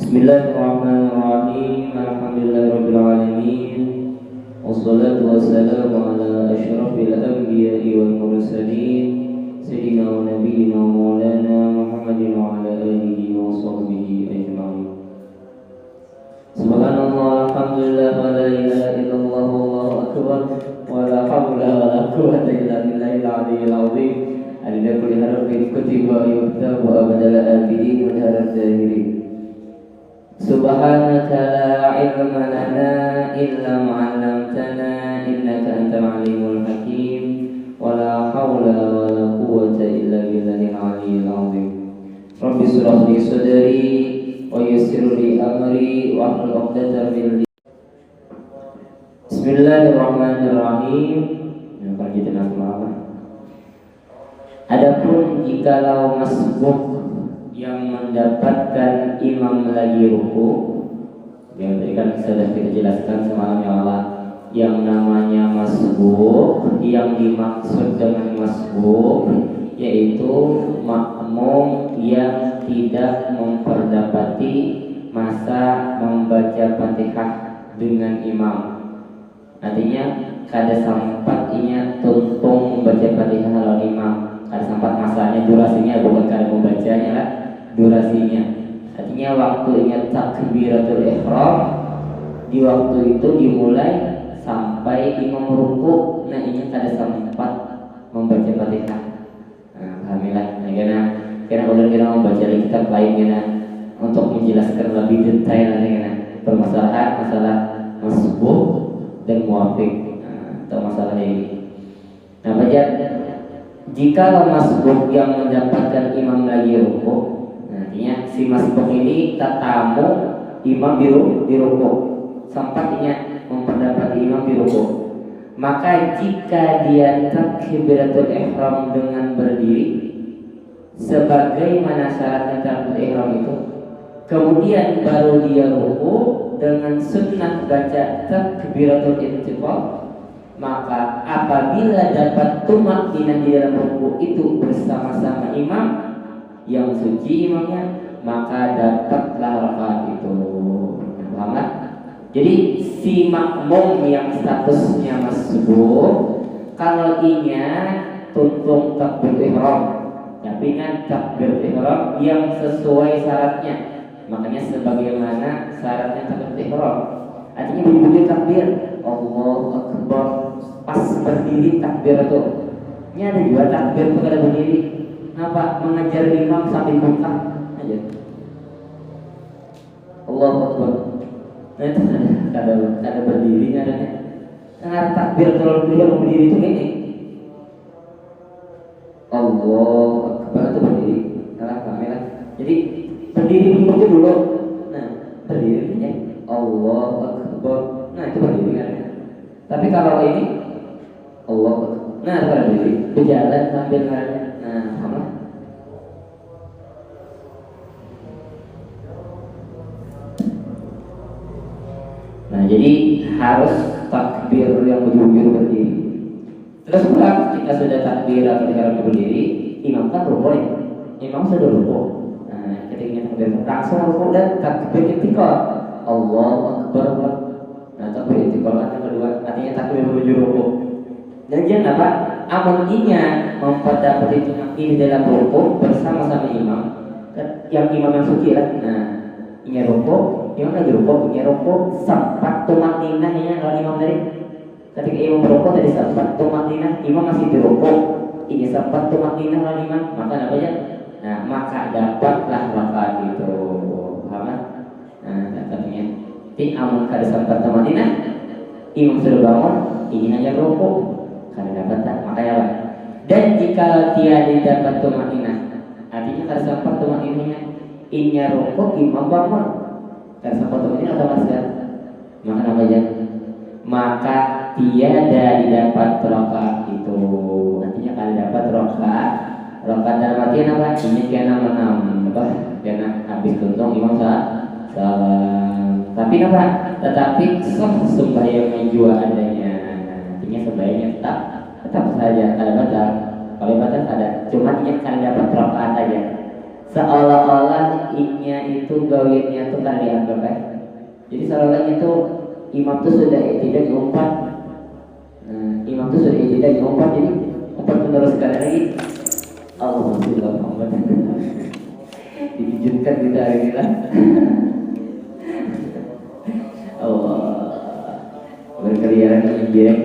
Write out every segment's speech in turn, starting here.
Bismillahirrahmanirrahim. Alhamdulillahirabbil alamin. Wassalatu wassalamu ala asyrafil anbiya'i wal mursalin sayyidina wa nabiyyina wa maulana Muhammadin wa ala alihi wa sahbihi ajma'in. Subhanallah, alhamdulillah, wa la ilaha illallah, wallahu akbar, wa la hawla wa la quwwata illa billahil aliyyil azim. Adada kulli harfin kutiba yuktabu abadal abidin wa harad zahirin. Subhanaka la ilma lana illa ma 'allamtana innaka antal alimul hakim wa la haula wa la quwwata illa billahil aliyyil azim. Rabbi shrah li sadri wa yassir li amri wa hlul 'uqdatam min lisani. Bismillahirrahmanirrahim. Yang kita nama. Adapun jikalau masbuk yang mendapatkan imam lagi ruku, yang tadi kan sudah kita jelaskan semalam ya Allah, yang namanya masbuk, yang dimaksud dengan masbuk yaitu makmum yang tidak memperdapati masa membaca Fatihah dengan imam. Artinya kada sampat inya tuntung membaca Fatihah lawan imam, kada sampat masanya, durasinya, bukan kada membacanya lah, durasinya. Artinya waktunya takbiratul ihram, di waktu itu dimulai sampai imam ruku, nah ini kada sempat membaca Fatihah. Nah, alhamdulillah, karena ulun kita membaca kitab lain kena untuk menjelaskan lebih detail kena permasalahan masalah masbuk dan muafiq, atau masalah ini. Nah, baca jika masbuk yang mendapatkan imam lagi ruku, artinya si masbuk ini tatamu imam di ruku, sampainya memperdapati imam di ruku, maka jika dia takbiratul ihram dengan berdiri sebagaimana syaratnya takbiratul ihram itu, kemudian baru dia ruku dengan sunnah baca takbiratul intiqal, maka apabila dapat tumakninah di dalam ruku itu bersama-sama imam yang suci imamnya, maka dapatlah rakaat itu. Paham kan? Jadi si makmum yang statusnya masbuk, kalau ingat tuntung takbir ihram, tapi kan takbir ihram yang sesuai syaratnya. Makanya sebagaimana syaratnya takbir ihram, artinya begitu takbir Allahu Akbar, pas berdiri takbir itu. Ini ada juga takbir itu kada berdiri. Kenapa? Mengejar imam sambil buka aja. Allahu Akbar. Nah itu kada berdiri adanya. Karena takbir kalau berdiri itu gini. Allahu Akbar itu berdiri. Salah kamera. Jadi berdiri itu dulu. Nah, berdirinya Allahu Akbar. Nah, itu berdiri kan. Tapi kalau ini Allahu Akbar. Nah, itu berdiri. Berjalan sambil ngaranya. Nah, sama. Nah, jadi harus takbir yang bujur-bujur berdiri. Terus pula jika sudah takbir atau dikatakan berdiri, imam kan rukuk ya. Imam sudah rukuk. Nah, ketika takbir langsung rukuk dan takbir intikal. Allahu Akbar. Nah, takbir intikal yang kedua artinya takbir menuju rukuk. Dan jangan apa? Amun ingat memperdapati di dalam rukuk bersama-sama imam. Yang imam yang suci lah. Nah, ingat rukuk, imam lagi rukuk, ingat rukuk sempat tumak ninahnya kalau imam tadi. Ketika imam rukuk tadi sempat tumak ninah, imam masih di rukuk. Ini sempat tumak ninah kalau imam, maka namanya. Nah, maka dapatlah rakaat itu. Paham? Nah, katanya. Jadi amun kada sempat tumak ninah, imam sudah bangun, ini hanya rukuk. Kada dapat tak, makanya apa? Dan jika dia dapat tumak ninah, artinya kada sempat tumak ninahnya, inya rukuk imam bangun. Kada sempat tumak ninah otomatis kan? Maka namanya. Maka tiada didapat rakaat itu. Artinya kalau dapat rakaat dalam artian apa? Ini kena menambah, kena habis tuntung imam salam. Tapi apa? Tetapi sembahyangnya jua adanya. Artinya sembahyangnya tetap saja ada batal. Kalau batal ada, cuma ini kan dapat rakaat aja. Seolah-olah inya itu gawiannya itu kan dianggap baik. Jadi seolah-olah itu imam itu sudah tidak diumpat. Imam itu sudah tidak diumpat, jadi umpat meneruskan lagi. Alhamdulillah Muhammad. Dikejutkan kita hari ini lah. Allah berkeliaran injek.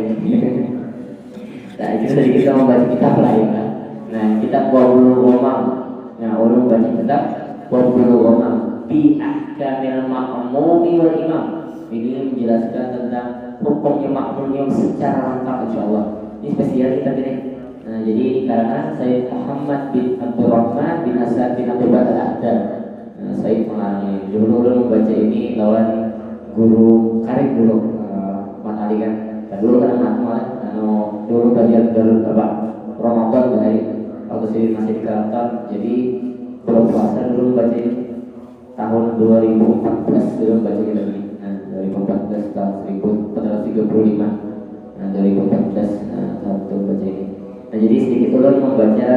Nah, itu tadi kita membaca kitab lah ya kan. Nah, kitab Wabul Ghamam. Nah, orang baca kitab Wabul Ghamam bi ahkamil ma'mumi wal imam. Ini menjelaskan tentang hukumnya makmum yang secara lengkap insyaallah. Ini spesial kita ini. Nah, jadi karena Sayyid Muhammad bin Abdurrahman bin Hasan bin Abdul Al-Ahdar. Nah, Sayyid mengalami dulu membaca ini lawan guru karib dulu Mat Ali kan. Dulu kan malah dulu bagian dari Ramadan dari waktu saya masih di Kalimantan. Jadi belum puasa dulu baca ini tahun 2014 dulu baca kita ini. 2014 tahun 1435. Nah, 2014 tahun baca ini. Nah, jadi sedikit dulu membaca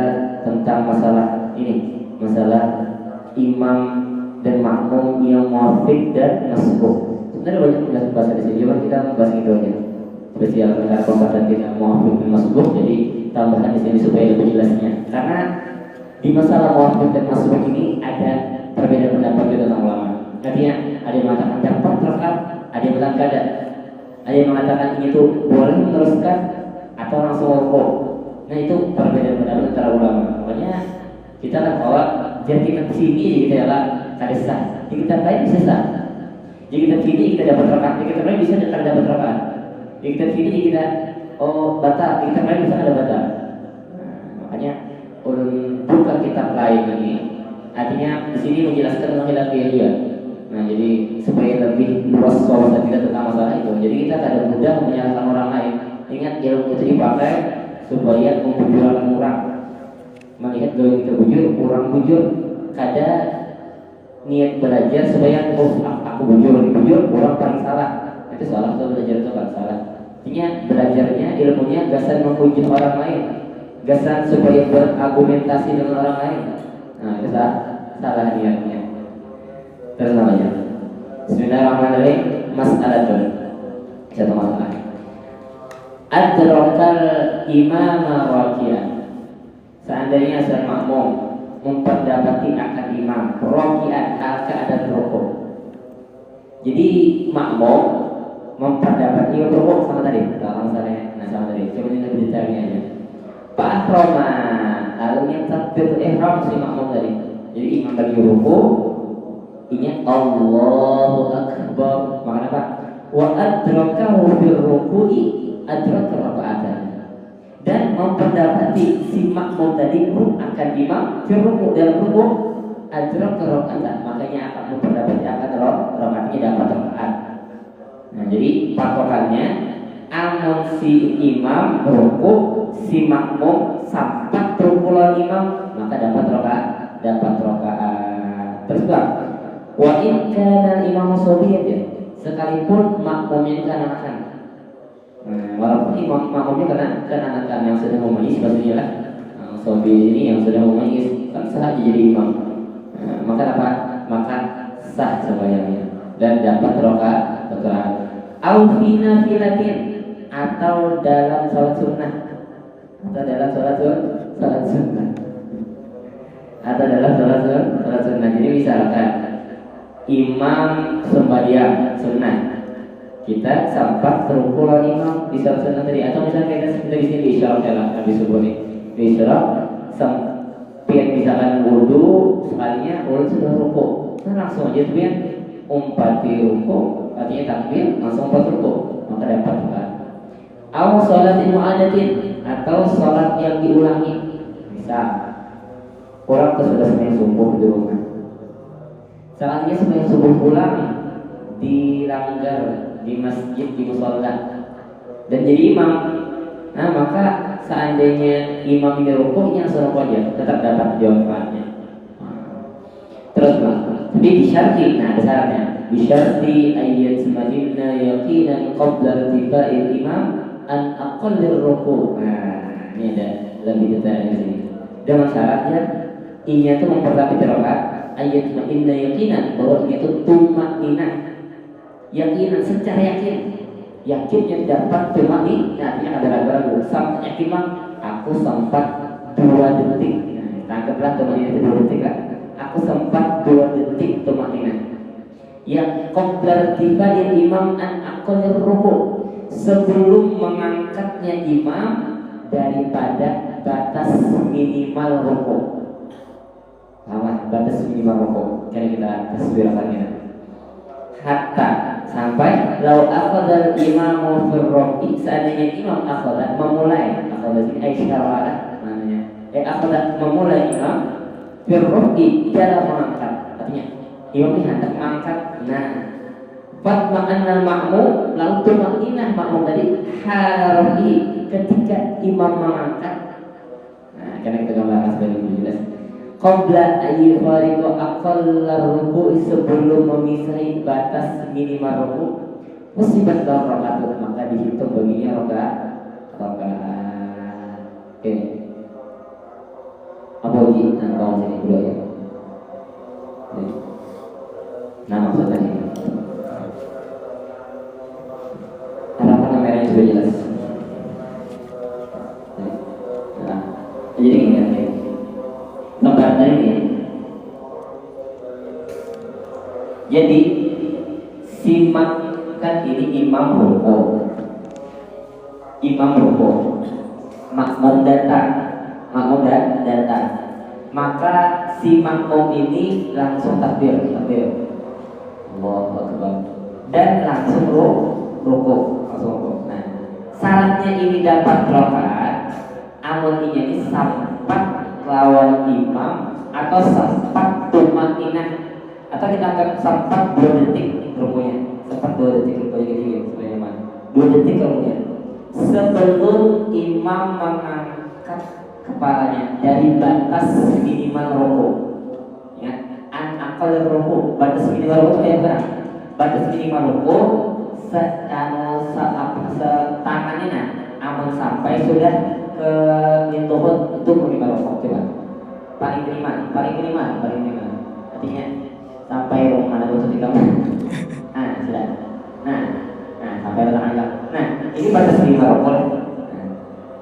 tentang masalah ini, masalah imam dan makmum yang muafiq dan masbuq. Sebenarnya banyak penjelasan bahasa di sini, cuma kita membahas itu aja. Spesial tentang pembahasan kita muafiq dan masbuq, jadi tambahan di sini supaya lebih jelasnya. Karena di masalah muafiq dan masbuq ini ada perbedaan pendapat juga tentang ulama. Artinya ada yang mengatakan dapat rakaat, ada yang mengatakan kada. Ada yang mengatakan ini tuh boleh meneruskan atau langsung rukuk. Nah, itu perbedaan pendapat antara ulama. Makanya kita kan bahwa jadi kita sini kita adalah kada sah. Jadi kita lain bisa sah. Jadi kita sini kita dapat rakaat, kita lain bisa kada dapat rakaat. Jadi kita sini kita batal, kita lain bisa kada batal. Nah, makanya buka kitab lain ini. Artinya di sini menjelaskan tentang khilafiyah. Nah, jadi supaya lebih luas wawasan kita tentang masalah itu. Jadi kita tidak mudah menyalahkan orang lain. Ingat ilmu itu dipakai supaya pembujuran orang. Melihat kalau kita orang bujur, kada niat belajar supaya aku bujur orang paling salah. Itu salah, itu belajar itu paling salah. Artinya belajarnya ilmunya gasan memuji orang lain, gasan supaya berargumentasi dengan orang lain. Nah, itu salah niatnya. Terus namanya Bismillahirrahmanirrahim. Mas'alatun, satu masalah. Adrakal imama raki'an. Seandainya seorang makmum memperdapati akan imam raki'an keadaan rukuk. Jadi makmum memperdapati rukuk sama tadi. Sama tadi. Coba ini lebih detailnya aja. Pak Roma, lalu yang takbir ihram si makmum tadi. Jadi imam lagi rukuk, ini Allahu Akbar. Maknanya apa? Wa adrakahu fil ruku'i adraka raka'atan. Dan memperdapati si makmum tadi akan imam fil ruku' dalam ruku' adraka raka'atan. Makanya akan memperdapati akan rakaatnya dapat rakaat. Nah, jadi patokannya amun si imam ruku', si makmum sampai ruku'an imam, maka dapat rakaat. Terus Bang, wa in kana imam sobiyan, sekalipun makmumnya keenakan. Walaupun makmumnya keenakan yang sudah memayis maksudnya lah. Sobi ini yang sudah memayis kan sah jadi imam. Maka apa? Maka sah sembahyangnya dan dapat rakaat keterangan. Au fi nafilatin, atau dalam salat sunnah, atau dalam salat sunnah, atau dalam salat sunnah. Jadi misalkan imam sembahyang sunnah, kita sampai terukul imam di salat sunnah tadi, atau misalnya kita di sini di isyarat ya habis subuh nih, di isyarat sampai misalkan wudu sekalinya ulun sudah rukuk, nah langsung aja tuh ya umpati rukuk, artinya takbir langsung umpat rukuk, maka dapat kan. Aw sholatin mu'adatin, atau sholat yang diulangi. Misal orang tuh sudah sembahyang subuh di rumah, saatnya sembahyang subuh pulang dilanggar di masjid, di musola, dan jadi imam. Nah maka seandainya imam ini rukuknya suruh aja tetap dapat jawabannya. Terus tapi bisyarti, nah ada syaratnya, bisyarti ayat semakinna yaqinan qabla irtifa'il imam an aqallir ruku'. Nah ini ada lebih detailnya di sini. Dengan syaratnya inya itu memperlapis rakaat ayat semakinna yaqinan, bahwa ini itu tumakninah, yakinan secara yakinnya dapat tumakninah. Artinya ada ragu-ragu, sampai yakin bang aku sempat 2 detik. Nah, tangkaplah tumakninah itu 2 detik lah. Aku sempat 2 detik tumakninah. Yang qabla irtifa'il imam an aqallir ruku', sebelum mengangkatnya imam daripada batas minimal ruku'. Sama batas minimal ruku'. Karena kita tasbirakannya. Hatta sampai lau akhadal imamu firroqi, seandainya imam akhadat memulai, akhadat ini aisyaralah namanya, akhadat memulai imam firroqi dalam mengangkat, artinya imam ini hendak mengangkat. Nah fatma'annal ma'mum, lalu tumakninah makmum tadi halarohi ketika imam mengangkat. Nah karena kita gambarkan sebagai lebih jelas, qabla ayyufariqo aqallar ruku', sebelum memisahi batas minimal ruku', musibat lahu rakaat, maka dihitung baginya rakaat. Oke. Apa lagi? Nah, kawan sini dulu ya. Nah maksudnya ini harapan kameranya sudah jelas. Nah, jadi ingat ya, gambarnya ini. Jadi simakkan ini imam rukuk, makmum datang, maka si makmum ini langsung takbir, Allahu Akbar, dan langsung rukuk. Nah, syaratnya ini dapat rakaat, amuninya ini sampai lawan imam atau sempat tumakninah, atau kita anggap sempat 2 detik rukunya, sempat 2 detik rukunya gitu sebenarnya mana 2 detik rukunya sebelum imam mengangkat kepalanya dari batas minimal ruku. Ya, an aqal ruku, batas minimal ruku ya berapa? Batas minimal ruku tangannya nah, amun sampai sudah ke mintuhun itu minimal ruku. Coba paling minimal artinya sampai mana lutut di kamu. Nah sudah, nah sampai tangan. Nah ini batas minimal ruku.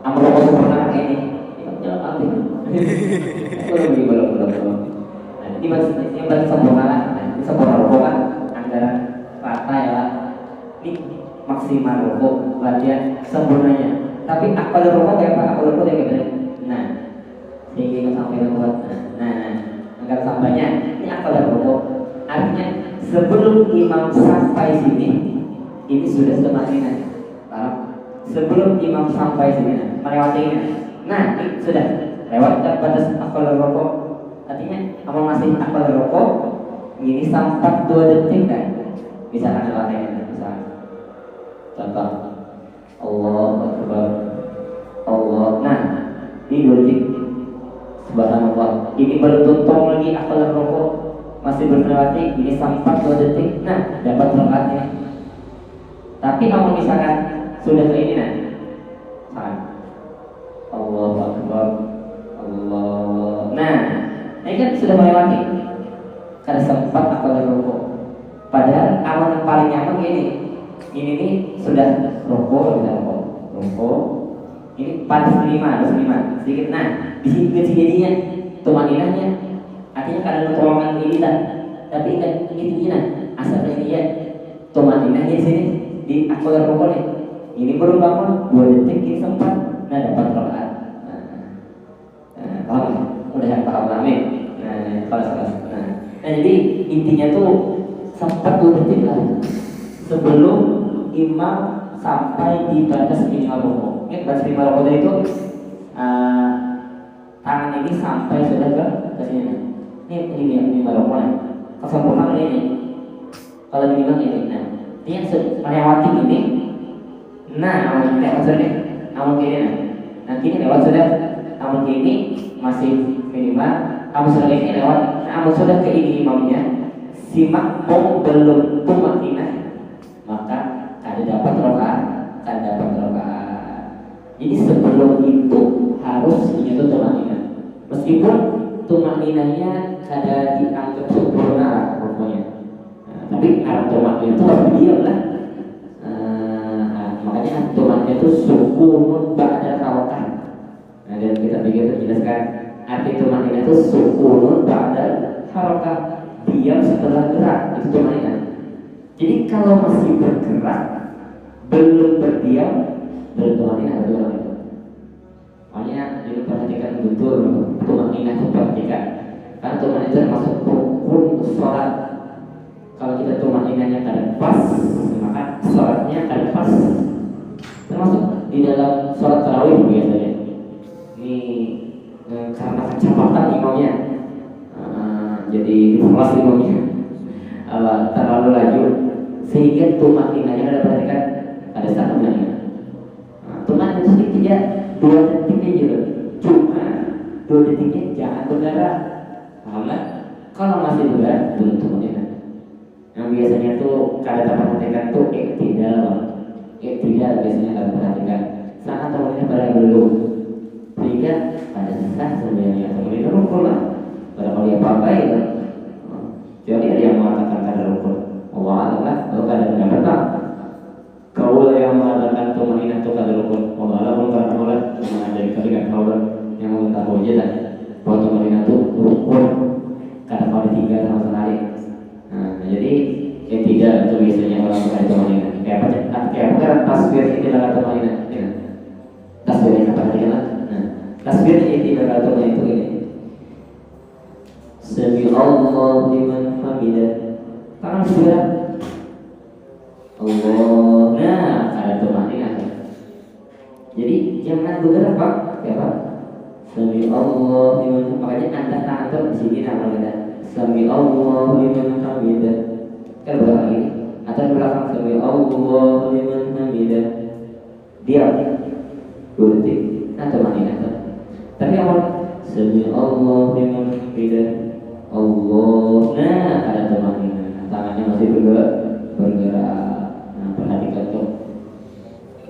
Amun ruku sempurna kayak ini jalan apa? Itu lebih belum. Nah ini batas sempurna lah. Nah ini sempurna ruku kan antara rata ya lah. Ini maksimal ruku bagian sempurnanya. Tapi akal ruku kayak apa? Akal ruku kayak gimana? Nah sehingga sampai ruku. Nah agar sampainya ini akal ruku. Artinya sebelum imam sampai sini, ini sudah tumakninah. Sebelum imam sampai sini, melewatinya. Nah, ini sudah lewat batas akal ruku. Artinya amal masih akal ruku, ini sampai 2 detik kan? Misalkan lewatnya, misalkan. Contoh, Allahu Akbar, Allah. Nah, ini 2 detik. Subhanallah. Ini baru tutup lagi akal ruku, masih berlewati. Ini sampai 2 detik. Nah, dapat rakaatnya. Tapi kalau misalkan sudah keinginan, Allahu Akbar, Allah. Nah, ini kan sudah melewati. Kada sempat apa rukuk. Padahal amal yang paling nyaman ini nih sudah rukuk, rukuk. Ini pas 5 sedikit. Nah, di sini jadinya tumaninahnya artinya kadang terowongan ini tapi kan ini asal ini ya tumaninahnya di sini di akal rukuk nih. Ini baru bangun 2 detik ini sempat, nah dapat rakaat. Paham? Udah paham, amin. Nah, kelas. Nah, jadi intinya tuh sempat 2 detik lah sebelum imam sampai di batas minimal rukuk. Ini batas minimal rukuk tadi itu tangan ini sampai sudah ke sini. Ini minimal rukuk. Kesempurnaan ini. Kalau minimal ini, nah dia melewati ini. Nah, lewat sudah, namun ini nanti ini lewat sudah, namun ini masih minimal, namun sudah ini lewat, namun sudah ke ini imamnya, si makmum belum tumaninah, maka ada dapat rakaat. Jadi sebelum itu harus menyentuh tumaninah, meskipun tumaninahnya kada dianggap sempurna pokoknya, tapi arah tumaninah itu harus diam lah. Makanya tumannya itu sukunun ba'da harokat. Nah, dan kita pikir terjelaskan arti tumannya itu sukunun ba'da harokat, diam setelah gerak, itu tumannya. Jadi kalau masih bergerak belum berdiam bertumannya itu. Makanya jadi perhatikan betul tumannya itu perhatikan, karena tumannya itu termasuk rukun sholat. Kalau kita tumannya kada pas, maka sholatnya kada pas. Termasuk di dalam sholat tarawih biasanya. Ini karena kecepatan imamnya, jadi kelas imamnya terlalu laju sehingga tumaninahnya ada perhatikan ada satu tumaninah. Tumaninah itu sedikit 2 detik aja, cuma 2 detiknya jangan bergerak. Paham nggak? Kalau masih bergerak belum tumaninah. Yang biasanya tuh kada terperhatikan tuh tidak biasanya akan perhatikan sangat temannya pada belum, sehingga pada sisa sebenarnya temannya rukun lah barangkali apa itu. Jadi ada yang mengatakan kada rukun, Allah Allah kalau kada pendapat tak kau yang mengatakan temannya itu kada rukun, Allah Allah belum pernah boleh mengajari kalian kau yang mengetahui aja bahwa temannya itu rukun kada kau ditinggal sama sekali. Jadi tidak itu biasanya orang berkata temannya kayak apa tasbih itu adalah temannya ya. Tasbih itu apa dia lah. Nah, tasbih itu adalah temannya itu ini. Sami Allahu liman hamidah. Tangan sudah. Allah. Nah, ada temannya. Jadi jangan bergerak Pak. Ya Pak. Sami Allahu liman, makanya anda tangan di sini namanya. Sami Allahu liman hamidah. Kan berapa ini? Atau belakang sami Allahu liman hamidah. Diam 2 detik. Atau mana? Tapi awal sami Allahu liman hamidah. Allah. Nah, ada temannya. Tangannya masih bergerak. Nah, perhatikan tuh.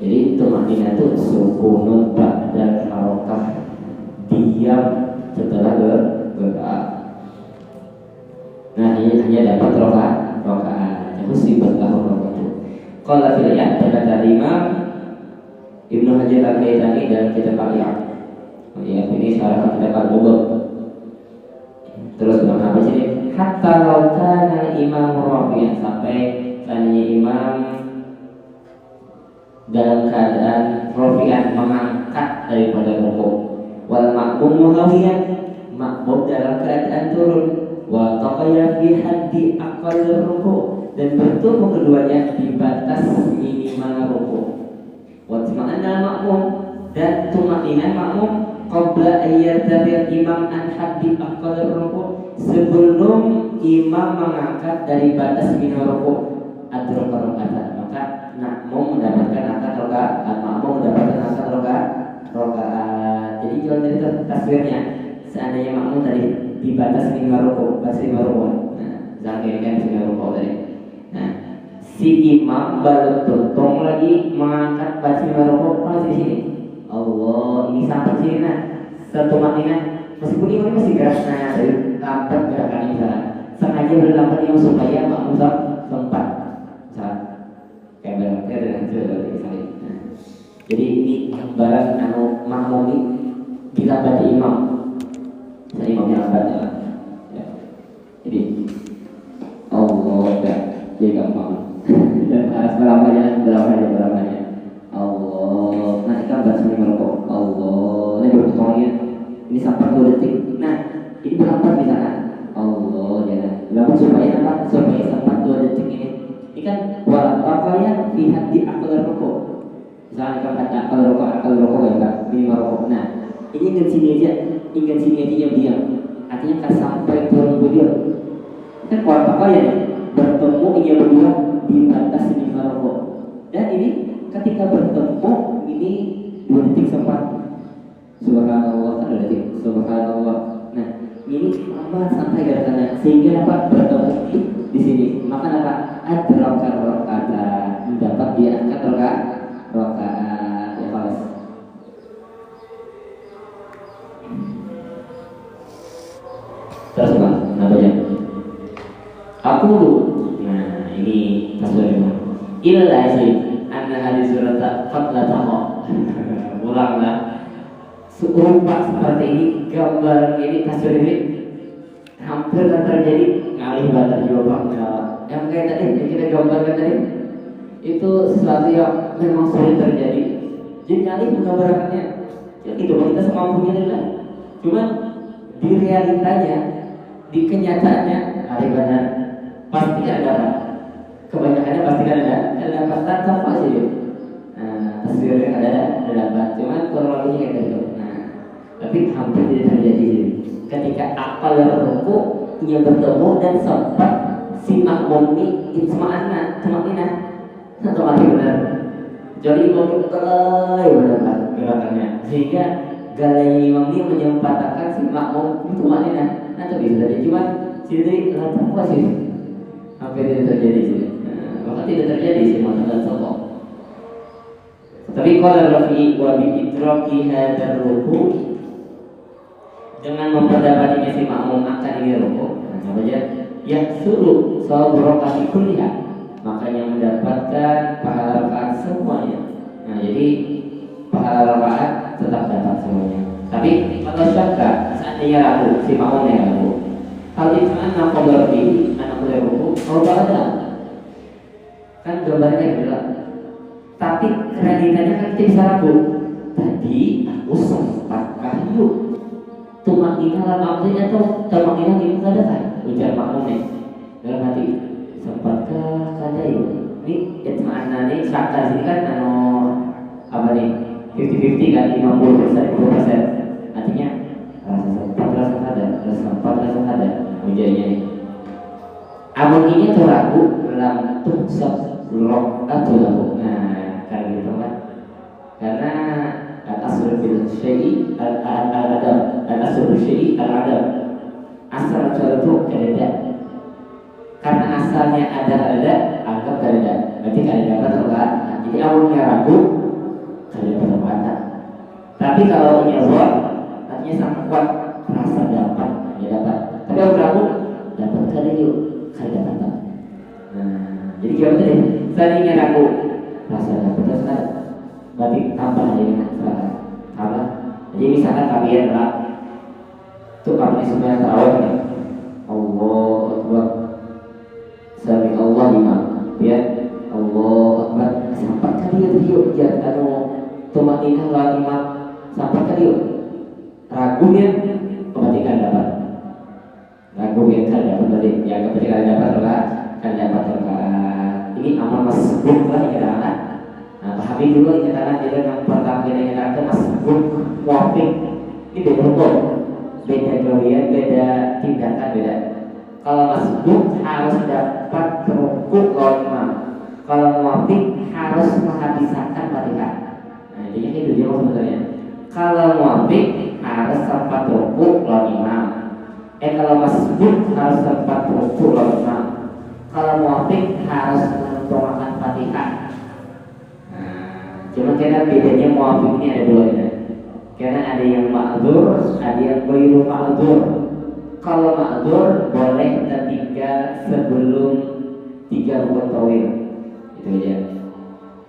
Jadi temannya itu sukunun ba'da harokat, diam setelah bergerak. Nah, ini hanya dapat rakaat. Musibah lahum rakaat. Qala fil ayat berkata Imam Ibnu Hajar Al-Haytami dalam kitab Al-I'ad. Ya, ini syarah kitab Al-Mubah. Terus apa sini? Hatta law kana imam rafi'an, sampai tanya imam dalam keadaan rafi'an, mengangkat daripada rukuk, wal ma'mum muhawiyan, makmum dalam keadaan turun, wa taqaya fi haddi aqall rukuk, dan bertemu keduanya di batas minimal rukuk. Wa tuma'anna makmum, dan tumaninah makmum qabla ayyadhir imam an haddi aqall rukuk, sebelum imam mengangkat dari batas minimal rukuk adraka rakaat, maka makmum mendapatkan angkat rakaat, makmum mendapatkan angkat rakaat. Jadi kalau dari tasbihnya, seandainya makmum tadi di batas minimal rukuk, batas minimal rukuk, nah jangan kan minimal rukuk tadi. Nah, si si imam baru tuntung lagi mengangkat bacaan rokok masih di sini. Allah, ini sampai sini nah satu maknanya meskipun ini masih gerak nah dari lambat gerakannya misalnya sengaja berlambat imam supaya makmum sempat saat kayak berarti dengan jelas misalnya. Jadi ini gambaran makmum ini dilambati imam. Saya imamnya lambat ya. Jadi Allah ya, dia gampang dan harus beramanya Allah. Nah kita bahas ini merokok Allah. Ini berpotongnya ini sampai 2 detik. Nah ini berapa di sana Allah ya. Lalu supaya apa? Supaya sampai 2 detik ini. Ini kan waktunya lihat di akal rokok. Misalnya kan ada akal rokok ya kan, minimal rokok. Nah ini ingat sini aja diam. Artinya kan sampai turun beliau. Kan apa ya nih? Bertemu ia berdua di batas minimal rokok. Dan ini ketika bertemu ini 2 detik sempat. Subhanallah kan 2 detik. Subhanallah. Nah ini apa sampai gerakannya sehingga apa bertemu di sini. Maka apa? Adraka rakaata mendapat dia angkat rakaat ya falas. Terus bang, namanya aku dulu. Nah ini tasawufnya. Illa sih, anna hadis surat fatla taho. Ulanglah. Serupa seperti ini, gambar ini tasawuf ini hampir terjadi ngalih batar jawaban. Yang kayak tadi yang kita gambarkan tadi itu sesuatu yang memang sulit terjadi. Jadi ngalih menggambarkannya. Ya gitu, kita semampunya adalah. Cuman di realitanya, di kenyataannya ada benar. Pasti ada apa? Kebanyakannya pasti ada kata apa sih? Nah, taswirnya ada apa? Cuman kronologinya kayak gitu. Nah, tapi hampir tidak terjadi. Ketika akal ruku ia bertemu dan sempat si makmum ini itma'anna, atau mati benar. Jadi imam kelai benar gerakannya. Sehingga galai imam ini menyempatkan si makmum itma'anna. Nah, tapi bisa jadi cuman sini apa sih? Hampir tidak terjadi sih. Maka tidak terjadi sih masalah sokok. Tapi kalau Rafi wa bi idraki hadzal ruku dengan memperdapatinya si makmum akan ini ruku, apa aja? Yang suruh sahabat kasih kuliah, makanya mendapatkan pahala rakaat semuanya. Nah jadi pahala rakaat tetap dapat semuanya. Tapi kalau syakka seandainya ragu si makmumnya ragu, hal itu anak berarti anak boleh ruku, kalau ada kan gambarnya gitu. Tapi realitanya kan kita bisa ragu. Tadi aku sempat kayu tumak tinggal maksudnya atau tumak tinggal ini nggak ada kan? Ujar makmumnya dalam hati sempatkah kayu? Ini itma'anna nih syakar sini kan apa nih 50-50 kan 50% artinya rasa sempat ada ujarnya nih. Amun ini tuh ragu lam tuh seblok atau lagu. Nah kayak gitu kan? Karena al-asr fil syai'i al-adab, al-asr fil syai'i al-adab. Asal itu ada. Karena asalnya ada, anggap ada. Berarti ada terlihat. Jadi awalnya ragu, ada terlihat. Tapi kalau nyebut, artinya sangat kuat rasa dapat, dia dapat. Tapi kalau ragu, dapat kada yuk, kada dapat. Nah, jadi gimana tadi? Tadinya ragu, rasa dapat terus kan? Berarti tambah aja dengan tambah. Jadi misalkan kalian adalah itu kami semuanya tahu ya. Allah Akbar. Sami Allah lima. Ya. Allah Akbar. Sampai kali yuk ya tumaninah la lima. Sampai kali yuk. Ragunya kebatikan dapat. Ragu yang kan dapat berarti ya ketika dapat kan dapat ini amal masbuk lah dikatakan. Nah, pahami dulu dikatakan jadi yang pertama kita katakan masbuk wafik. Ini betul. Beda gawian, beda tindakan, beda. Kalau masbuk harus dapat rukuk lawan imam. Kalau muwafiq harus menghabiskan Fatihah. Nah, jadi itu dia sebenarnya. Kalau muwafiq harus sempat rukuk lawan imam. Kalau masbuk harus sempat rukuk lawan imam. Kalau muwafiq harus mengumpamakan Fatihah. Cuma karena bedanya muafiq ini ada dua ini. Karena ada yang ma'dzur, ada yang ghairu ma'dzur. Kalau ma'dzur boleh tertinggal sebelum 3 rukun tawil. Itu aja.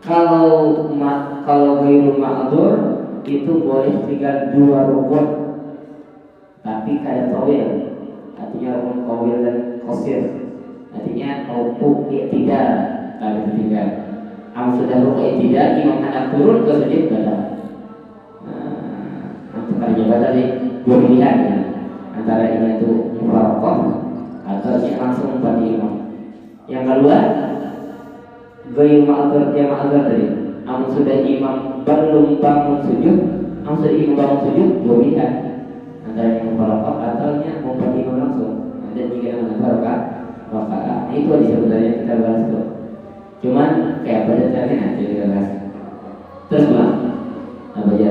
Kalau ghairu ma'dzur itu boleh tinggal 2 rukun. Tapi kada tawil. Artinya rukun tawil dan qasir. Artinya rukuk i'tidal kada tertinggal. Sudah rukuk tidak, imam hendak turun ke sujud batal. Untuk kerja batal sih dua pilihan ya. Antara ini itu mufaraqah atau langsung pada imam. Yang kedua, ghairu ma'dzur ya ma'dzur tadi. Sudah imam belum bangun sujud, sudah imam bangun sujud dua pilihan. Antara yang mufaraqah atau yang pada imam langsung. Dan jika yang mufaraqah maka itu aja sebenarnya kita bahas tuh. Cuman kayak pada caranya nanti kita bahas. Terus bang, apa aja?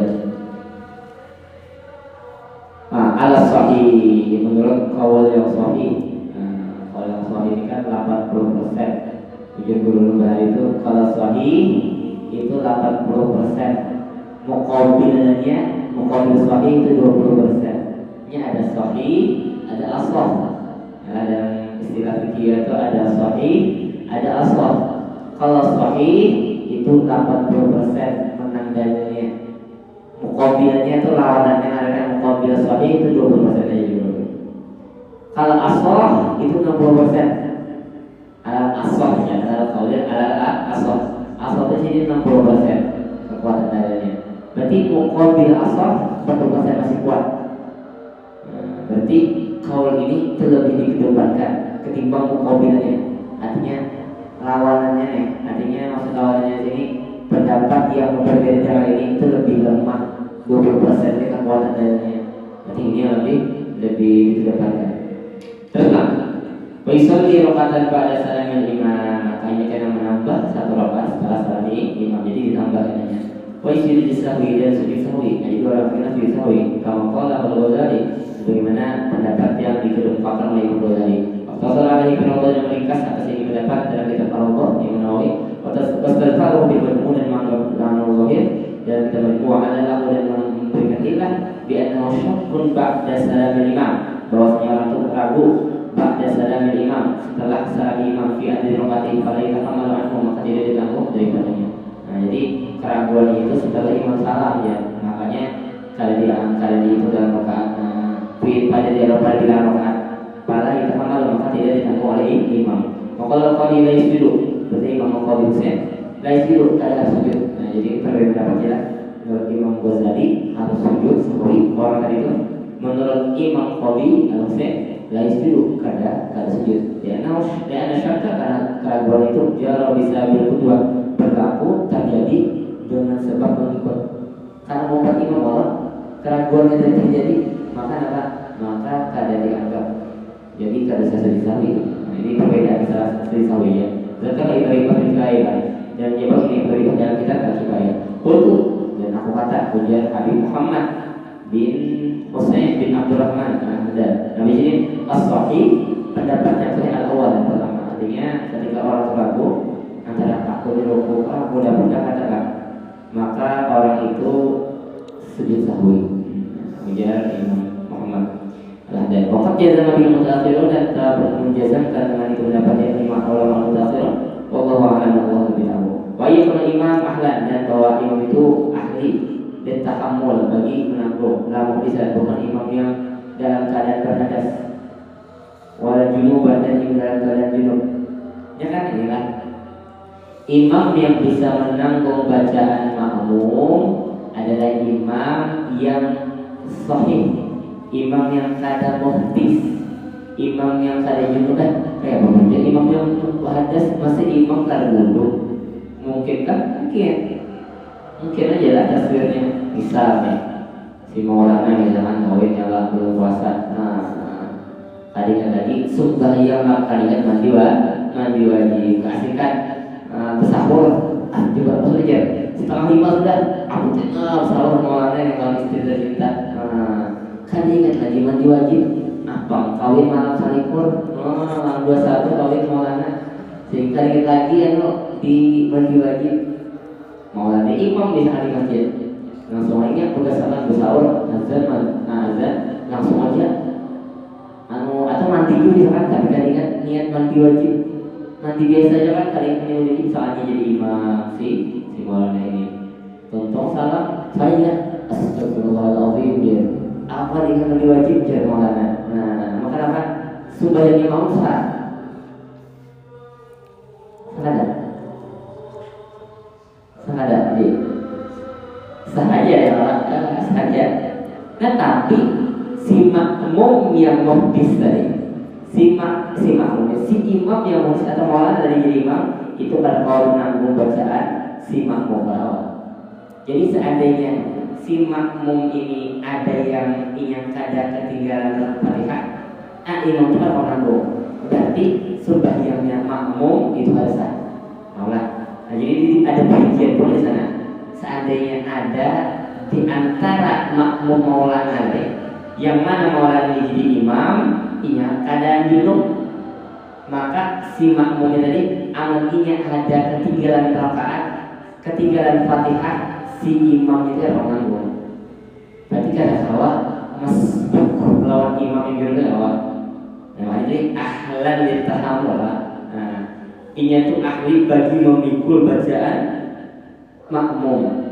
Ala sahih menurut qaul yang sahih. Qaul yang sahih ini kan 80%. Ujung guru lembar itu kalau sahih itu 80%. Muqabil sahih itu 20%. Ini ada sahih, ada asah. Ada istilah fikih itu ada sahih, ada asah. Kalau sahih itu 80% menang dalilnya. Muqabilnya itu lawanannya ada muqabil sahih itu 20% aja dulu. Kalau asah itu 60%. Asah ya, kalau asah. Asah itu jadi 60% kekuatan dalilnya. Berarti muqabil asah 40% masih kuat. Berarti kaul ini terlebih dikedepankan ketimbang muqabilnya. Artinya lawanannya nih, artinya maksud lawanannya ini pendapat yang berbeda ini itu lebih lemah 20% kekuatan dalilnya. Berarti ini lebih dikedepankan. Terus lah, Waisalli rakaatan pada salamil imam, makanya kena menambah 1 rakaat setelah salam imam, jadi ditambah katanya. Waisir disahwi dan sujud sahwi, jadi 2 rakaat sujud sahwi. Kamu qala al-Ghazali, sebagaimana pendapat yang dikedepankan oleh Imam Ghazali. Fasallah alaihi penawar yang meringkas atas ini pendapat dalam kitab Al-Awdah Imam Nawawi. Wastalfaru bi majmu' dan ma'na zahir, dan kita majmu' adalah dan memberikan ilah bi annahu syakkun ba'da salamil imam, bahwasanya orang itu ragu ba'da salamil imam, setelah salam imam fi adri rakaati fala yatahamalu anhu, maka tidak ditanggung daripadanya. Jadi keraguan itu setelah imam salam ya, makanya kalau itu dalam rakaat pada di dalam rakaat fala yatahamalu, maka tidak ditanggung oleh imam. Maka kalau la yasjudu, berarti imam qadi Husain la yasjudu, kada sujud. Jadi perbedaan pendapatnya menurut Imam Ghazali harus sujud seperti orang tadi itu. Menurut Imam Qadi Husain la yasjudu, kada sujud. Ya, karena syakka karena keraguan itu jauh bisa kedua berlaku terjadi dengan sebab mengikut. Karena membuat imam orang keraguan itu terjadi, maka kada dianggap. Jadi kada bisa disawi. Ini perbedaan salah satu disawi ya. Zakar ibadah dikaitan dan jawab ini berikan dalam kitab Al-Kifayah. Qultu, dan aku kata ujar Habib Muhammad bin Husain bin Abdurrahman dan Nabi ini as-sahih pendapat yang sahih al-awwal yang pertama. Artinya ketika orang ragu antara takut dan rukuk, mudah-mudah katakan, maka orang itu sujud sahwi. Ujar Imam Muhammad. Dan waqad jazama bil mutaakhirun, dan telah menjazamkan dengan itu pendapat yang lima ulama mutaakhirun. Wallahu a'lam wallahu bi'lam. Wa yakun imam ahlan, dan bahwa imam itu ahli dan tahammul bagi menanggung. Namun bisa bukan imam yang dalam keadaan berhadas, wala junuban, dan juga dalam keadaan junub. Ya kan inilah imam yang bisa menanggung bacaan makmum adalah imam yang sahih. Imam yang kada muhdis, imam yang kada junub kan kayak apa? Imam yang hadas masih imam kada wudu, mungkin kan? Mungkin aja lah taswirnya. Misalnya si Maulana misalkan kawin nyala belum puasa, tadi sumpah yang kali kan mandi wajib, kasihkan bersahur, juga harus aja setengah 5 sudah. Aku tinggal sahur Maulana yang kalau istri tercinta. Kan ingat lagi mandi wajib apa kawin malam salikur, malam 21 kawin Maulana Sehingga dikit lagi di mandi wajib mau ada imam di hari masjid langsung aja berdasarkan bersaur azan langsung aja atau mandi dulu misalkan tapi kan ingat niat mandi wajib mandi biasa aja kan kali ini wajib soalnya jadi imam si maulana ini contoh salam saya astagfirullahaladzim ya apa dengan mandi wajib jadi maulana maka apa supaya imam sah sengaja jadi sahaja ya sahaja. Nah tapi si makmum yang muhdis tadi si makmum si imam yang muhdis atau maulana dari jadi imam itu pada kalau menanggung bacaan si makmum awal. Jadi seandainya si makmum ini ada yang kada ketinggalan Fatihah, imam itu kan menanggung. Berarti sembahyangnya makmum itu harus sah. Nah, jadi ada bagian pun di sana. Seandainya ada di antara makmum maulana yang mana maulana jadi imam, keadaan junub, maka si makmumnya tadi amatinya ada ketinggalan rakaat, ketinggalan Fatihah, si imam itu orang nanggung. Berarti kada sawa masbuk lawan imam yang junub lawan. Nah, ini ahlan litahamul. Ini tuh ahli bagi memikul bacaan makmum.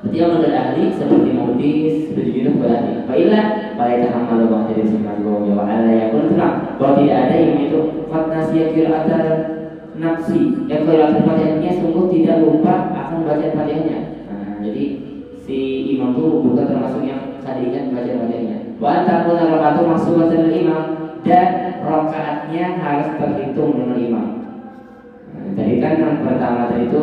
Berarti yang ada ahli seperti muhdis, seperti junub berarti. Baiklah, pada tahammul wa jadi siman go ya ala ya kun terang bahwa tidak ada yang itu fatnasiya qira'atan nafsi. Yang qira'atan Fatihahnya sungguh tidak lupa akan bacaan Fatihahnya. Jadi si imam itu bukan termasuk yang tadinya baca Fatihahnya. Wa antaquna rakaatu maksubatan imam dan rakaatnya harus terhitung dengan imam. Tadi kan yang pertama tadi itu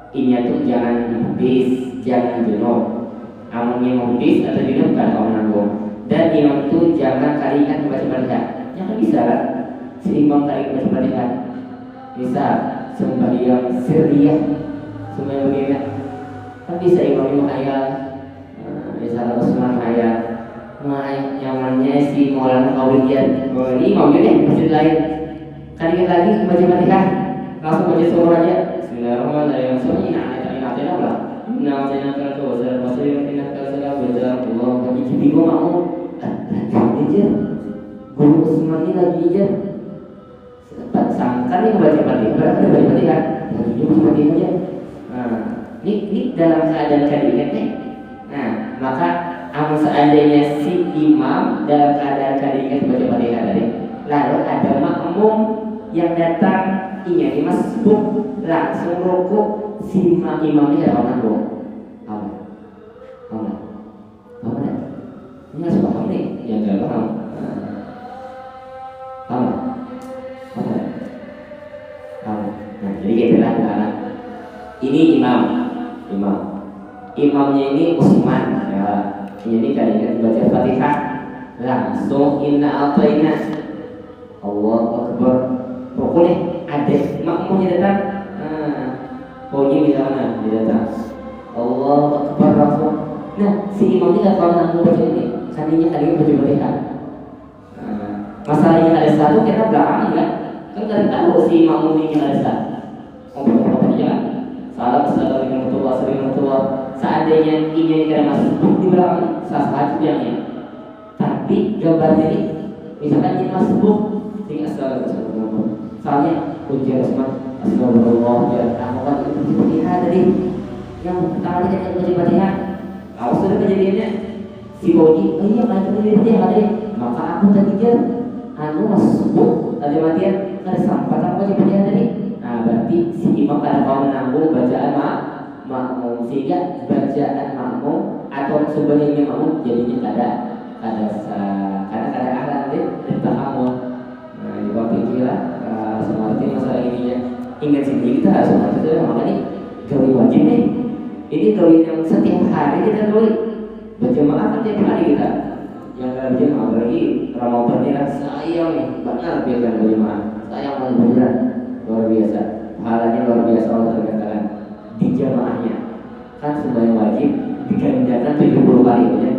tuh jangan muhdis, jangan junub. Amunnya muhdis atau junub kan orang nanggung. Dan imam itu jangan kalian membaca Fatihah. Jangan bisa kan? Si imam kalian membaca Fatihah. Bisa sembahyang sirriyah, sembahyang begini. Kan bisa imam ayat, misalnya Usman ayat, nyamannya si maulana kawiyan. Ini imam ini masjid lain. Kalian lagi membaca Fatihah. Langsung baca surah aja. Bismillahirrahmanirrahim. Soalnya ini apa? Nah, saya nak tahu saya masih ingat kalau belajar Allah. Kami jadi gua mau. Aja. Guru Usman ini lagi aja. Sangkan nih membaca Fatihah. Berarti baca Fatihah. Lagi juga Fatihah aja. Ini dalam keadaan kadikat nih. Nah, maka seandainya si imam dalam keadaan kadikat baca Fatihah tadi, lalu ada makmum yang datang ini masbuk langsung rukuk si imamnya orang nanggung. Paham? Ini harus paham nih, yang tidak paham. Paham? Nah, jadi kita lihat ini imamnya ini Utsman ya. Ini kalian baca Fatihah langsung inna a'tayna Allahu akbar. Pokoknya ada makmumnya datang. Pokoknya misalnya dia datang Allahu akbar langsung. Nah, si imam ini enggak tahu nanggung baca ini. Seandainya kalian baca Fatihah. Masalahnya ada satu kita belakang kan? Kan kalian tahu si makmum ini ada satu. Ngomong aja kan? Assalamualaikum warahmatullahi wabarakatuh. Seandainya ini tidak masuk di belakang sah-sah yang tapi gambarnya ini misalkan ini masuk tinggal assalamualaikum. Soalnya ujian Usman astagfirullah ya kamu kan itu Fatihah tadi yang pertama kali kita baca Fatihah. Kalau sudah kejadiannya si Boji, iya kan kejadian dia tadi maka aku tadi jar masuk ada matian ada sampah apa baca Fatihah tadi. Nah berarti si imam kada mau menanggung bacaan makmum sehingga bacaan makmum atau sebenarnya makmum jadinya kada ahlan dan tahammul. Nah di bawah pikiran seperti masalah ini ya. Ingat sendiri kita harus mengatur makanya gawe wajib nih. Ini gawe yang setiap hari kita gawe berjamaah kan tiap hari kita. Yang kada berjamaah lagi Ramadan ini kan sayang nih banyak biarkan berjamaah. Sayang benar luar biasa. Pahalanya luar biasa Allah terkatakan di jamaahnya. Kan sembahyang wajib digandakan 70 kali ya.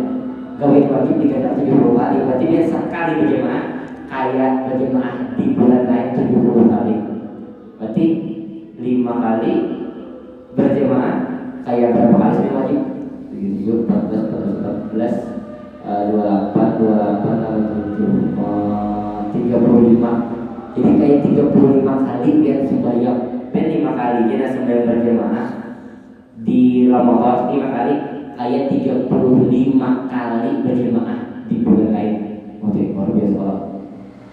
Gawe wajib digandakan 70 kali. Berarti dia sekali berjamaah kayak berjamaah di bulan lain 70 kali. 5 kali berjamaah. Kayak berapa kali sih wajib? 7, 14, 14, 28, 27, 35. Jadi kayak 35 kali biar sembahyang. Dan 5 kali dia sembahyang berjamaah di Ramadan 5 kali, kayak 35 kali berjamaah di bulan lain. Oke, luar biasa.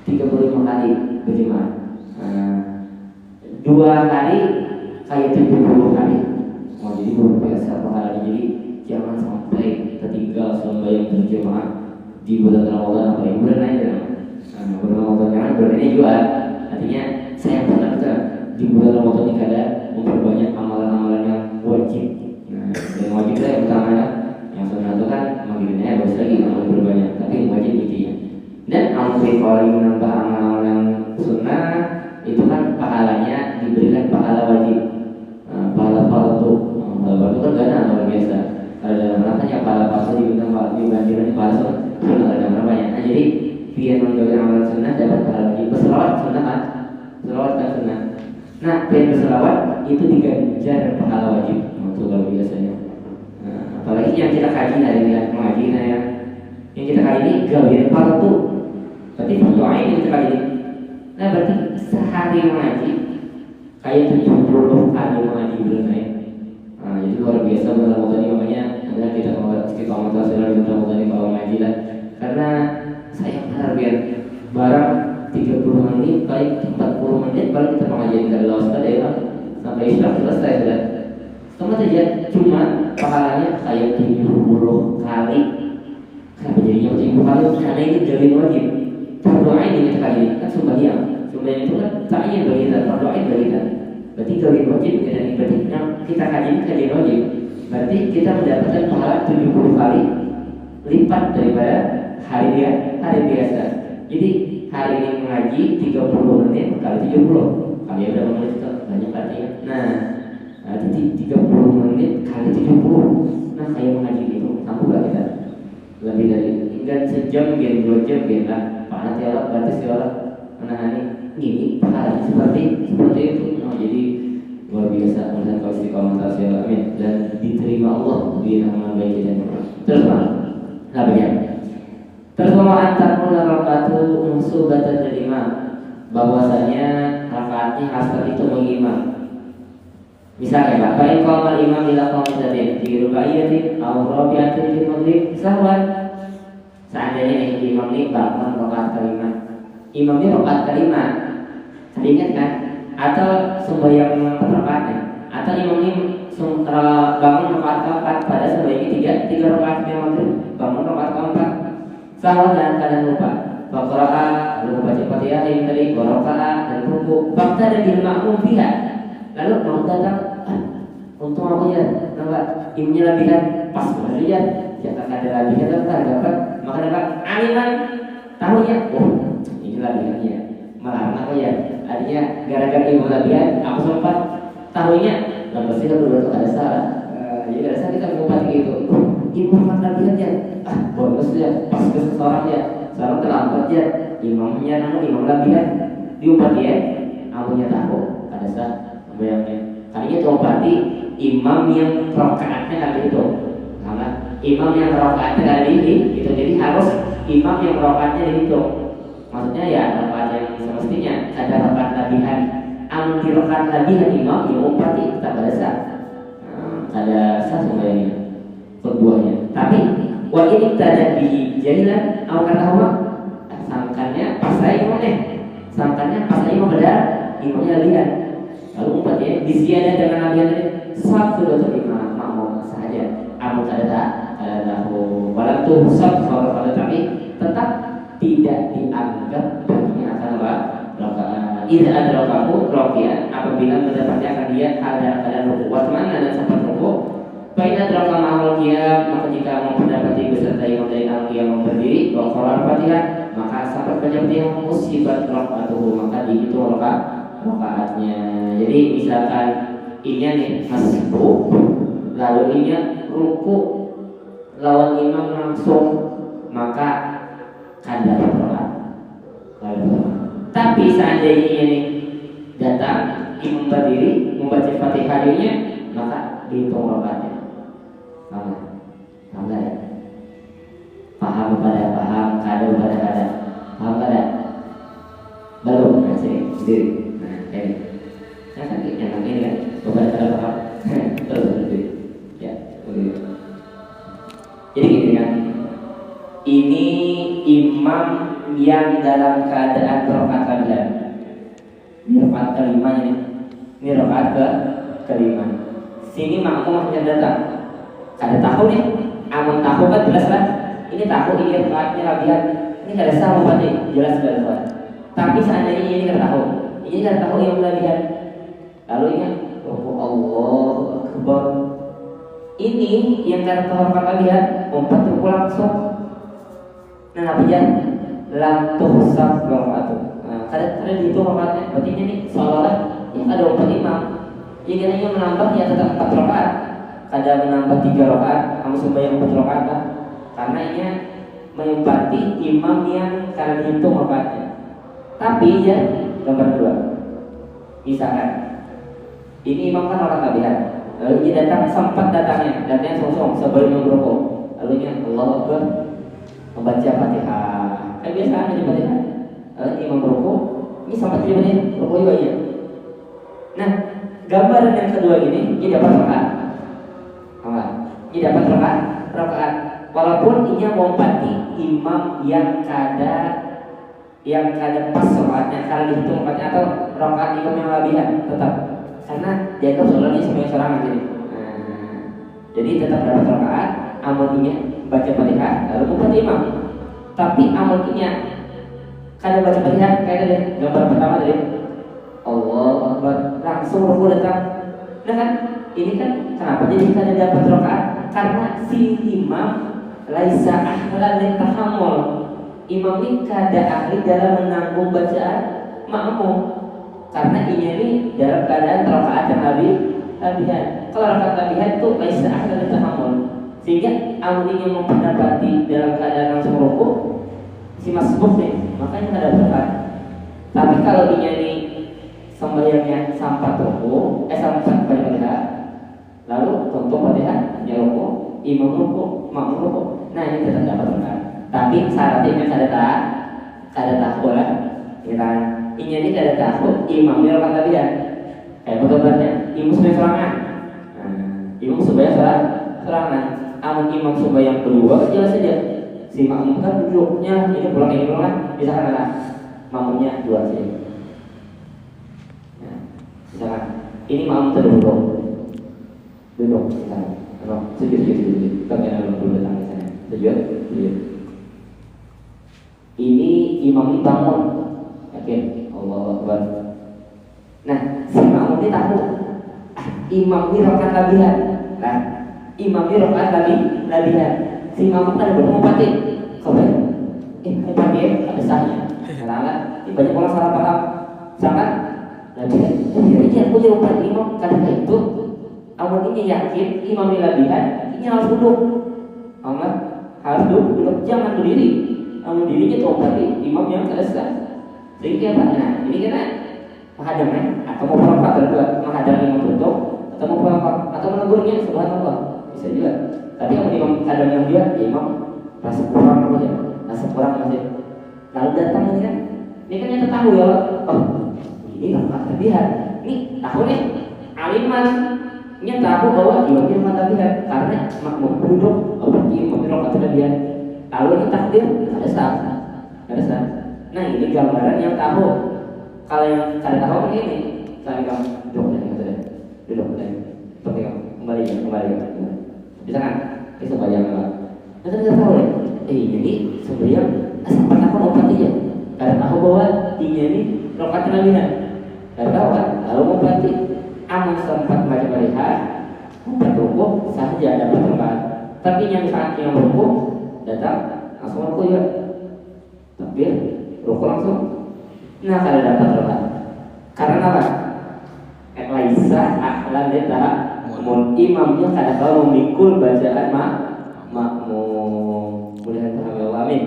35 kali berjamaah. 2 kali kayak 70 kali. Oh, jadi luar biasa pahalanya. Jadi jangan sampai tertinggal sembahyang berjamaah di bulan Ramadan atau bulan lain. Bulan Ramadan jangan bulan ini juga. Artinya saya benar di bulan Ramadan ini ada memperbanyak amalan-amalan yang wajib. Nah, yang wajib itu yang pertama, yang sunnah itu kan mengirimnya bagus lagi amalan berbanyak, tapi yang wajib intinya. Dan kalau menambah amalan yang sunnah itu kan pahalanya diberikan pahala wajib, pahala fardu. Pahala fardu kan gak ada luar biasa. Kalau dalam rangkanya pahala fardu dibandingkan pahala sunnah ada berapanya. Nah, jadi biar menjauhi amalan sunnah dapat pahala wajib. Berselawat sunnah kan? Selawat kan sunnah. Nah, biar berselawat itu diganjar pahala wajib. Itu luar biasanya. Nah, apalagi yang kita kaji hari ini mengaji ya. Yang kita kaji ini gawian fardu. Berarti fardu ain yang kita kaji. Nah, berarti sehari mengaji kayak 70 kali mengaji bulan lain. Nah, jadi luar biasa bulan Ramadan ini, makanya adalah kita komunitas di Ramadan ini kalau mengaji lah. Karena saya benar biar barang 30 menit baik 40 menit baru kita pengajian dari Ustaz ya sampai Isya selesai sudah. Sama saja, cuma pahalanya kayak 70 kali. Kenapa jadinya 70 kali? Karena itu jalin wajib. Berdoain ini kita kali kan sembahyang. Sembahyang itu kan ta'yin bagi kita, berdoain bagi kita. Berarti jalin wajib dan berarti yang kita kaji ini jalin wajib. Berarti kita mendapatkan pahala 70 kali lipat daripada hari biasa. Jadi hari ini mengaji 30 menit kali 70 kali berapa menit itu banyak artinya. Nah, jadi 30 menit kali 70. Nah, kayak mengaji itu mampu gak kita? Lebih dari hingga sejam gen 2 jam gen lah. Pak Allah berarti si Allah menangani ini pahala seperti itu. Oh, jadi luar biasa melihat kau istiqomah ya, amin, dan diterima Allah di nama baik kita. Terus nah begini. Terus antarul rakaatu munsubatan lil imam, bahwasanya rakaatnya asal itu mengimam. Misalnya Bapak qala imam ila qaumin fi rubaiyatin aw rabi'atin fi maghrib sahwan. Seandainya imam ini bangun rakaat kelima. Imam ini rakaat kelima. Ingat kan? Atau sembahyang rakaatnya. Atau imam ini bangun rakaat keempat pada sembahyang tiga rakaat maghrib, bangun rakaat keempat. Salah dan kadang lupa. Baqara'ah lalu baca Fatihah yang tadi, warakaah dan ruku. Fakta dan ilmu pihak. Lalu mau datang, untung aku ya, nampak imamnya labihan pas benar ya. Jangan ada labihan dapat, maka dapat aliman tahunya. Oh, ini labihannya. Malah aku ya. Artinya gara-gara ilmu labihan, aku sempat tahunya. Dan pasti kalau dulu ada salah. Jadi ada salah kita mengubah gitu. Imam labihannya. Bonus ya, pas ke seseorang ya, seorang terlambat ya, imamnya imam labihan diumpati ya, akunya tahu ada sah bayangnya. Kalinya diumpati imam yang rakaatnya tadi itu, karena imam yang rakaatnya tadi itu, jadi harus imam yang rakaatnya dihitung. Maksudnya ya rakaat yang semestinya ada rakaat labihan, di rakaat labihan imam diumpati tetap ada sah, ada sah semuanya keduanya. Tapi wa ini tidak di jahilan atau kata Allah sangkannya pas saya imamnya, sangkannya pas saya imam benar imamnya lihat, lalu umpatnya disiada dengan labihan tadi satu dua lima makmum saja. Amun ada tahu walau tuh sab kalau tapi tetap tidak dianggap baginya akan rakaat. Idza adrakahu raki'an, apabila mendapatnya akan dia ada rukuk wa mana dan sempat rukuk. Baina drama mahal qiyam, maka jika mendapati beserta imam dari al-qiyam berdiri wa qara Fatihah, maka sampai Fatihah musibat rakaatuhu, maka dihitung rakaatnya. Jadi misalkan ini nih masbuk, lalu ini ruku lawan imam langsung, maka kadar rakaat. Tapi seandainya ini datang imam berdiri membaca Fatihah dirinya, maka dihitung rakaatnya. Paham ya? Paham pada paham, kada pada kada. Paham kada? Belum, nah sini, sendiri. Nah, ini. Nah, kan enak ini kan, pada kada paham. Terus, ya, jadi gini kan. Ini imam yang dalam keadaan rakaat kedua. Ini rakaat kelima ini. Ini rakaat kelima. Sini makmum yang datang. Kada tahu nih, amun tahu kan jelas lah. Ini tahu ini rakaatnya lagian. Ini kada salah berarti jelas jelas. Tapi seandainya ini kada tahu yang lagian. Lalu ingat, Allahu Akbar. Ini yang kada tahu rakaat lagian, umpat ruku langsung. Nah, apa ya? Lam tuhsab rakaat. Nah, kada dihitung rakaatnya. Berarti ini seolah-olah yang ada 4 imam. Yang kayaknya menambah ya tetap 4 rakaat. Kada menambah 3 rakaat, kamu sembahyang 4 rakaat kan? Karena ini menempati imam yang kada dihitung rakaatnya. Tapi ya gambar 2. Misalkan ini imam kan rakaat tabiat. Lalu dia datang sempat datangnya sosong sebelum rukuk. Lalu nya Allahu Akbar membaca Fatihah. Kan biasa ada Fatihah. Imam rukuk, ini sampai dia rukuk juga ya. Nah, gambaran yang kedua ini dia dapat rakaat. Dia dapat rakaat. Walaupun ia melompati imam yang kada pas rakaatnya, kada dihitung rakaatnya atau rakaat imam yang lebihan tetap. Karena dia tahu soalnya sebagai seorang jadi. Jadi tetap dapat rakaat, amoninya baca Fatihah lalu membaca imam. Tapi amoninya kada baca Fatihah kayak tadi gambar pertama tadi. Allahu Akbar langsung rukuk datang. Nah kan ini kan kenapa jadi kada dapat rakaat? Karena si imam laisa ahlan litahammul. Imam ini kada ahli dalam menanggung bacaan makmum. Karena ini dalam keadaan rakaat yang labihan. Kalau rakaat labihan itu laisa ahlan litahammul. Sehingga amun yang mendapati dalam keadaan langsung rukuk si masbuk nih, makanya kada rakaat. Tapi kalau ini sembahyangnya sampai rukuk, sampai Fatihah, lalu untuk Fatihah dia rukuk, imam rukuk, makmum rukuk. Nah ini tetap dapat rakaat. Tapi syaratnya kada tahu lah. Kita ini kada tahu imam dia rakaat tabiat. Kayak gambarnya, imam sebagai serangan. Imam sebagai serangan. Amun imam sembahyang kedua jelas saja. Si makmum kan duduknya ini pulang misalkan ada makmumnya 2 saja. Nah, misalkan ini makmum terduduk. Duduk misalkan. Sujud. Kami ada dulu datang ke sana. Sujud. Ini imam ini bangun. Yakin? Allahu Akbar. Nah, si makmum ini tahu imam ini rakaat labihan. Nah, imam ini rakaat labihan. Si makmum kan belum mempati. Pati ada sahnya. Karena ini banyak orang salah paham. Sangat labihan. Jadi aku jadi umpat imam karena itu. Amun ini yakin imam ini labihan, ini harus duduk. Harus duduk, jangan berdiri. Amun dirinya tuh umpat imam yang selesai. Jadi apa? Nah, ini kena menghadangnya atau mau perangkat berdua menghadang imam tutup atau mau perangkat atau menegurnya subhanallah bisa juga. Tapi yang imam kadang yang dia imam rasa kurang aja, rasa kurang masih. Lalu datang ini kan kita tahu ya, oh ini rakaat tabiat. Ini tahu nih aliman, ini tahu bahwa imamnya rakaat tabiat karena makmum duduk, berarti imamnya rakaat tabiat. Lalu ini takdir ada sah. Nah ini gambaran yang tahu. Kalau yang kada tahu kan ini, saya kamu duduk seperti kamu kembali. Misalkan kita bayang lah. Kita tidak tahu ya. Ini sebenarnya sempat aku lompat aja. Kada tahu bahwa ini lompat labihan. Kada tahu kan? Lalu lompat. Amun sempat baca Fatihah, lompat rukuk saja dapat lompat. Tapi yang saat yang rukuk datang langsung rukuk ya. Takbir rukuk langsung. Nah kada dapat lompat. Karena apa? Laisa ahlan litahammul. Imamnya kada tahu memikul bacaan makmum. Mudah-mudahan paham ya. Amin.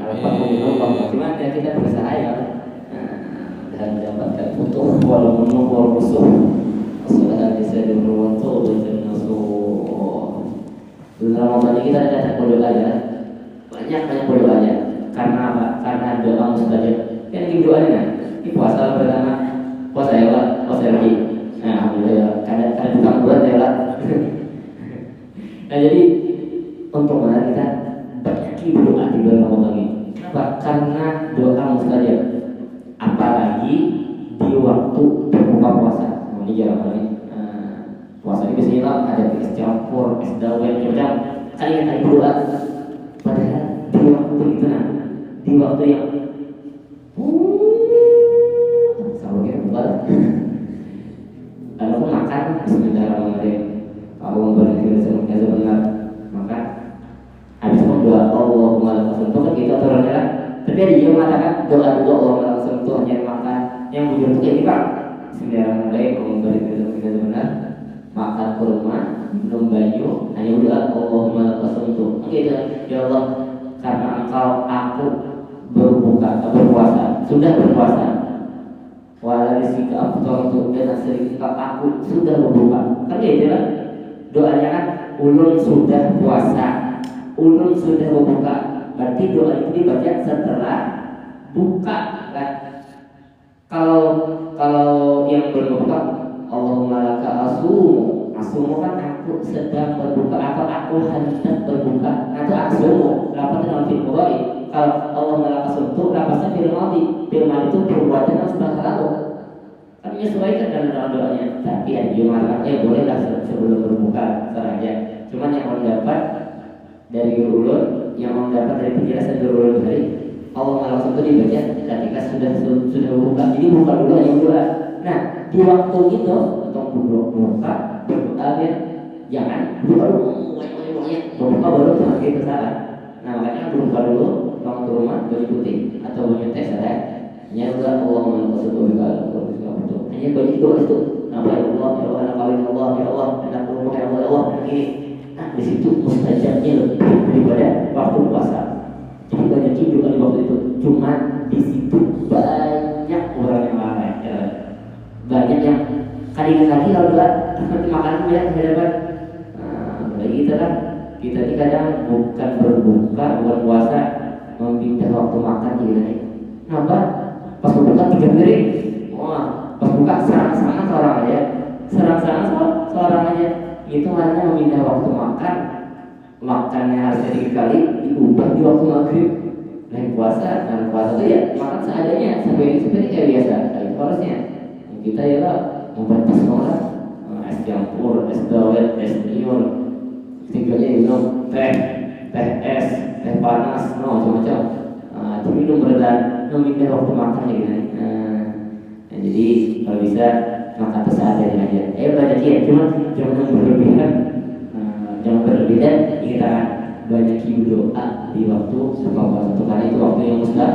Harapan kita berusaha ya dan mendapatkan foto walaupun Bulan Ramadan ini kita ada berdoa ya, banyak berdoanya. Karena apa? Karena doa mustajab. Kan ini doanya kan? Ini puasa pertama, puasa ya Pak, puasa lagi. Nah, alhamdulillah ya. Karena bukan bulan ya Pak. Nah jadi untuk mana kita banyak berdoa di bulan Ramadan ini. Kenapa? Karena doa mustajab. Apalagi di waktu berbuka puasa. Ini jarang kali. Puasa ini biasanya ada es campur, es dawet, macam kalian ada berdoa. Padahal di waktu itu di waktu yang sama kita buat. Kalau makan Bismillahirrahmanirrahim. Kalau berzikir sebenar maka habis berdoa Allahumma lakal hamdu kan kita turunnya. Tapi ada yang mengatakan doa Allahumma lakal hamdu hanya makan yang bujur itu ini Pak. Bismillahirrahmanirrahim. Kalau berzikir sebenar makan kurma, minum banyu, hanya berdoa Allahumma lakal hamdu. Oke, ya Allah, karena aku berpuasa, sudah berpuasa. Walarisika aftartu dan asrika aku sudah berbuka. Kan gitu kan? Doanya kan ulun sudah puasa, ulun sudah berbuka. Berarti doa itu dibaca setelah buka kan? Kalau yang belum berbuka, Allahumma laka asumu kan aku sedang berbuka atau aku hendak berbuka atau asumu lapasnya dalam fil mudhari. Kalau Allahumma laka asumu lapasnya fil madhi. Fil madhi itu perbuatan yang sudah lalu. Kan menyesuaikan dalam doanya. Tapi ada yang mengatakan bolehlah sebelum berbuka saja. Cuman yang mendapat dari ulun, yang mendapat dari penjelasan dari ulun tadi, Allahumma laka asumu dibaca ketika sudah berbuka. Jadi buka dulu yang doa. Nah di waktu itu untuk berbuka ya, jangan berbuka dulu berbuka baru semakin kesalahan. Nah makanya berbuka dulu bangun ke rumah baju putih atau baju tes ada hanya doa Allahumma lakal hamdu hanya baju doa itu nama ya Allah ya Allah kawin Allah ya Allah anak rumah ya Allah ya Allah ini. Nah di situ mustajabnya lebih daripada waktu puasa. Jadi banyak doa di waktu itu. Cuma di situ banyak orang yang lalai ya. Banyak yang kali-kali kalau doa makanan banyak dapat. Nah, kita kan kita ini kadang bukan berbuka, bukan puasa, memindah waktu makan gitu nih. Kenapa? Pas berbuka 3 piring, wah, pas buka serang-serangan seorang aja, seorang aja. Itu maknanya memindah waktu makan. Makannya harusnya 3 kali diubah di waktu maghrib. Nah puasa, dan puasa itu ya makan seadanya, seperti kayak biasa. Nah, itu harusnya. Kita ya lah membatasi orang es campur, es dawet, es liur, tinggalnya minum teh es, teh panas, macam-macam. Tapi minum berat, minum waktu makan gitu. Jadi kalau bisa makan seadanya aja. Banyak ya, jangan berlebihan, jangan berlebihan. Kita banyak doa di waktu sebelum puasa karena itu waktu yang mustajab.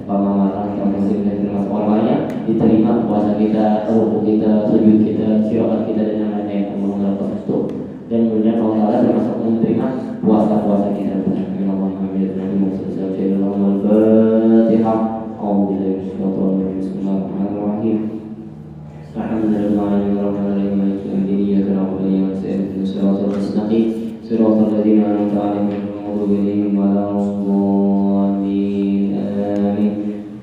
Pemahaman yang muslim dan termasuk orangnya diterima puasa kita, rukuk kita, sujud kita, syariat kita dan yang lainnya yang menggunakan itu. Dan kemudian Allah Taala termasuk menerima puasa-puasa kita.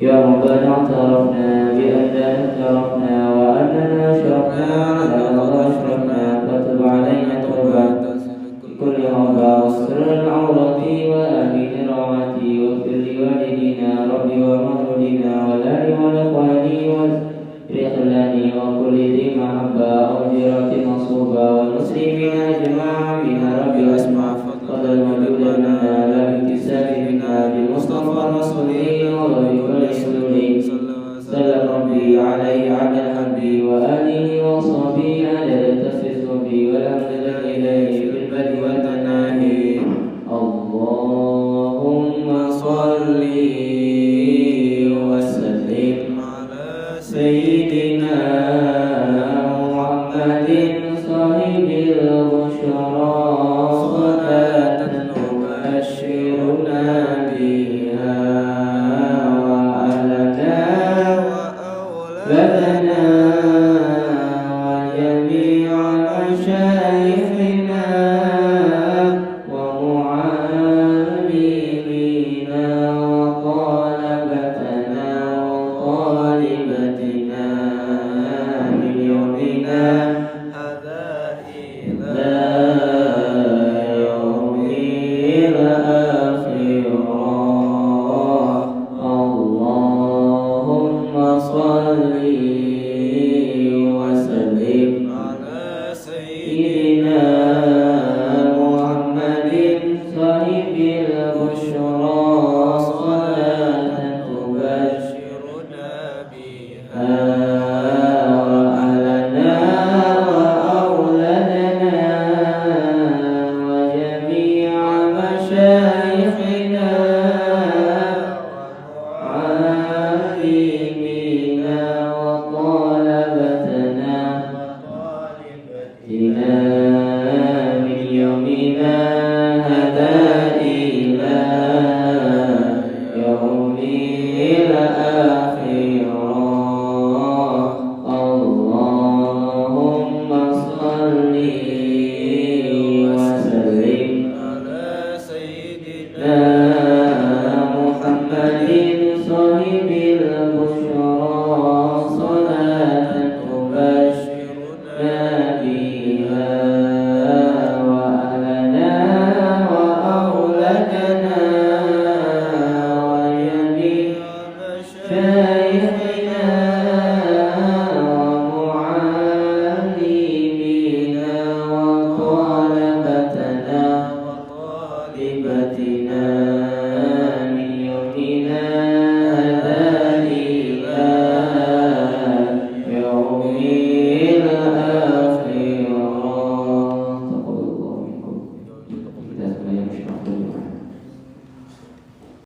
Ya Rabbana i'tarafna bi'anna i'tarafna wa annana syarafna wa ashrafna fatub alaina tawbatan kulli hawla wasrul awrati wa amin rawati wa fil walidina rabbi wa maulidina wa lani wa laqani wa riqlani wa kulli dhi mahabba wa jirati masuba wal muslimina ajma'ina rabbi asma